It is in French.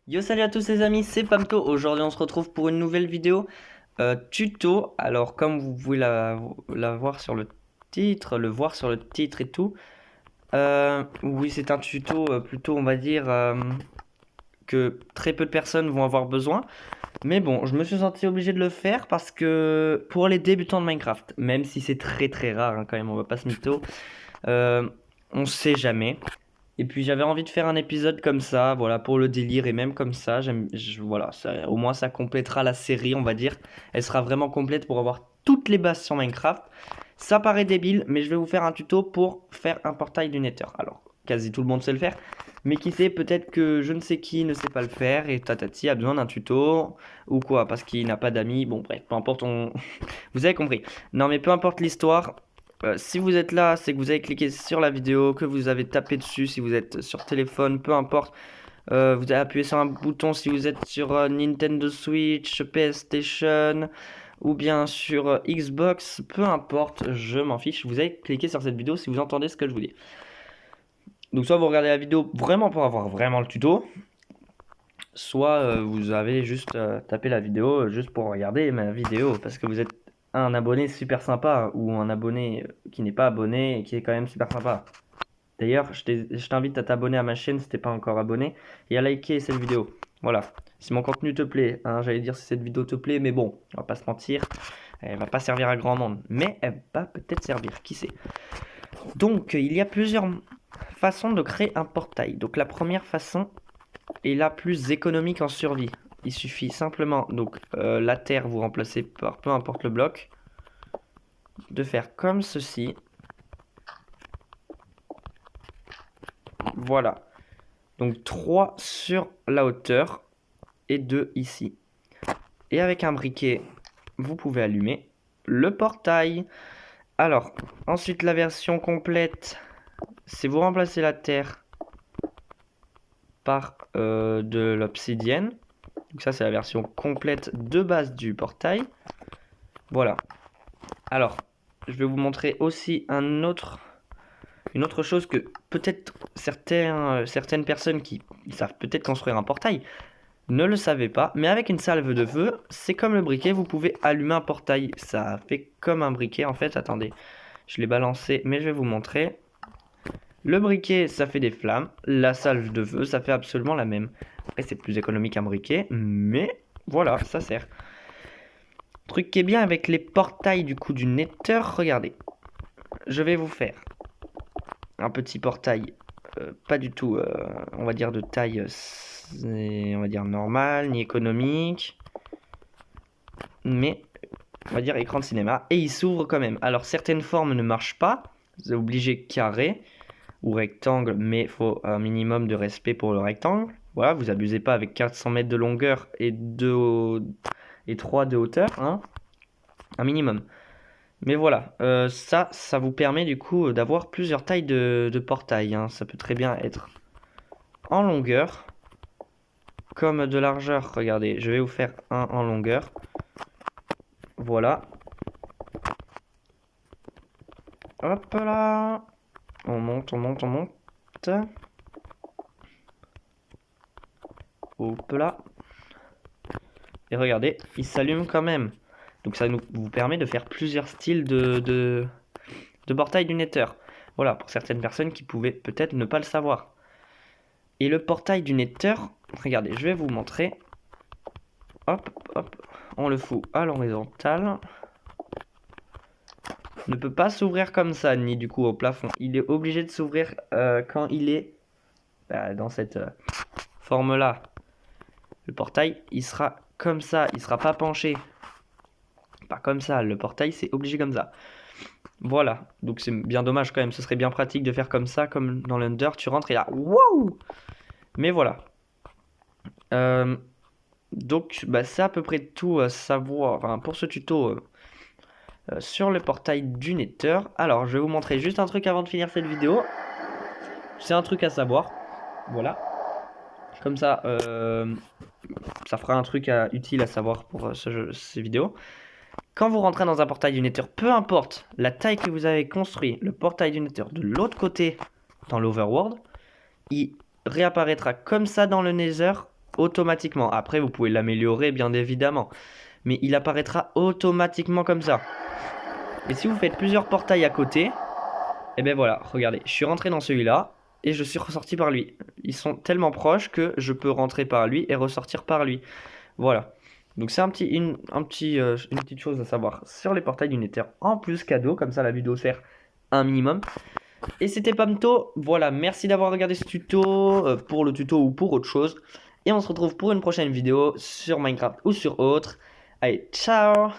Yo, salut à tous les amis, c'est Pamto. Aujourd'hui on se retrouve pour une nouvelle vidéo tuto. Alors comme vous pouvez la voir sur le titre, le voir sur le titre et tout. Oui, c'est un tuto plutôt on va dire que très peu de personnes vont avoir besoin. Mais bon, je me suis senti obligé de le faire parce que pour les débutants de Minecraft, même si c'est très très rare hein, quand même, on va pas se mytho, euh, on sait jamais. Et puis j'avais envie de faire un épisode comme ça, voilà, pour le délire et même comme ça, voilà, au moins ça complétera la série, on va dire. Elle sera vraiment complète pour avoir toutes les bases sur Minecraft. Ça paraît débile, mais je vais vous faire un tuto pour faire un portail du Nether. Alors, quasi tout le monde sait le faire, mais qui sait, peut-être que je ne sais qui ne sait pas le faire et Tatati a besoin d'un tuto ou quoi, parce qu'il n'a pas d'amis. Bon, bref, peu importe, vous avez compris. Non, mais peu importe l'histoire, si vous êtes là, c'est que vous avez cliqué sur la vidéo, que vous avez tapé dessus si vous êtes sur téléphone, peu importe. Vous avez appuyé sur un bouton si vous êtes sur Nintendo Switch, PS Station ou bien sur Xbox, peu importe, je m'en fiche. Vous avez cliqué sur cette vidéo si vous entendez ce que je vous dis. Donc soit vous regardez la vidéo vraiment pour avoir vraiment le tuto, soit vous avez juste tapé la vidéo juste pour regarder ma vidéo parce que vous êtes un abonné super sympa ou un abonné qui n'est pas abonné et qui est quand même super sympa. D'ailleurs, je t'invite à t'abonner à ma chaîne si t'es pas encore abonné et à liker cette vidéo. Voilà. Si mon contenu te plaît, hein, j'allais dire si cette vidéo te plaît, mais bon, on va pas se mentir, elle va pas servir à grand monde, mais elle va peut-être servir, qui sait. Donc, il y a plusieurs façons de créer un portail. Donc, la première façon est la plus économique en survie. Il suffit simplement, donc, la terre, vous remplacez par peu importe le bloc, de faire comme ceci. Voilà. Donc 3 sur la hauteur et 2 ici. Et avec un briquet, vous pouvez allumer le portail. Alors, ensuite la version complète, c'est vous remplacez la terre par de l'obsidienne. Donc ça c'est la version complète de base du portail. Voilà. Alors, je vais vous montrer aussi une autre chose que peut-être certaines personnes qui savent peut-être construire un portail ne le savaient pas, mais avec une salve de feu, c'est comme le briquet, vous pouvez allumer un portail. Ça fait comme un briquet en fait, attendez, je l'ai balancé, mais je vais vous montrer. Le briquet, ça fait des flammes, la salve de feu, ça fait absolument la même. Après, c'est plus économique qu'un briquet, mais voilà, ça sert. Truc qui est bien avec les portails du coup du Nether, regardez. Je vais vous faire un petit portail, pas du tout, on va dire de taille, on va dire normale, ni économique, mais on va dire écran de cinéma, et il s'ouvre quand même. Alors certaines formes ne marchent pas, vous êtes obligé carré ou rectangle, mais il faut un minimum de respect pour le rectangle. Voilà, vous abusez pas avec 400 mètres de longueur et 3 de hauteur, hein, un minimum. Mais voilà, ça vous permet du coup d'avoir plusieurs tailles de portail, hein. Ça peut très bien être en longueur, comme de largeur. Regardez, je vais vous faire un en longueur. Voilà. Hop là. On monte, on monte, on monte. Hop là. Et regardez, il s'allume quand même. Donc ça vous permet de faire plusieurs styles de portail du Nether. Voilà, pour certaines personnes qui pouvaient peut-être ne pas le savoir. Et le portail du Nether, regardez, je vais vous montrer. Hop, hop, on le fout à l'horizontale. Ne peut pas s'ouvrir comme ça, ni du coup au plafond. Il est obligé de s'ouvrir quand il est dans cette forme-là. Le portail, il sera comme ça, il sera pas penché. Pas comme ça, le portail c'est obligé comme ça. Voilà, donc c'est bien dommage quand même, ce serait bien pratique de faire comme ça, comme dans l'Under, tu rentres et là, wow. Mais voilà. Donc bah, c'est à peu près tout à savoir, enfin, pour ce tuto sur le portail du Nether. Alors je vais vous montrer juste un truc avant de finir cette vidéo. C'est un truc à savoir, voilà. Comme ça, ça fera un truc utile à savoir pour ces vidéos. Quand vous rentrez dans un portail du Nether, peu importe la taille que vous avez construit, le portail du Nether de l'autre côté dans l'Overworld, il réapparaîtra comme ça dans le Nether automatiquement. Après, vous pouvez l'améliorer, bien évidemment. Mais il apparaîtra automatiquement comme ça. Et si vous faites plusieurs portails à côté, et ben voilà, regardez, je suis rentré dans celui-là et je suis ressorti par lui. Ils sont tellement proches que je peux rentrer par lui et ressortir par lui. Voilà. Donc c'est une petite chose à savoir sur les portails d'Unether. En plus cadeau, comme ça la vidéo sert un minimum. Et c'était Pamto. Voilà, merci d'avoir regardé ce tuto, pour le tuto ou pour autre chose. Et on se retrouve pour une prochaine vidéo sur Minecraft ou sur autre. Allez, ciao!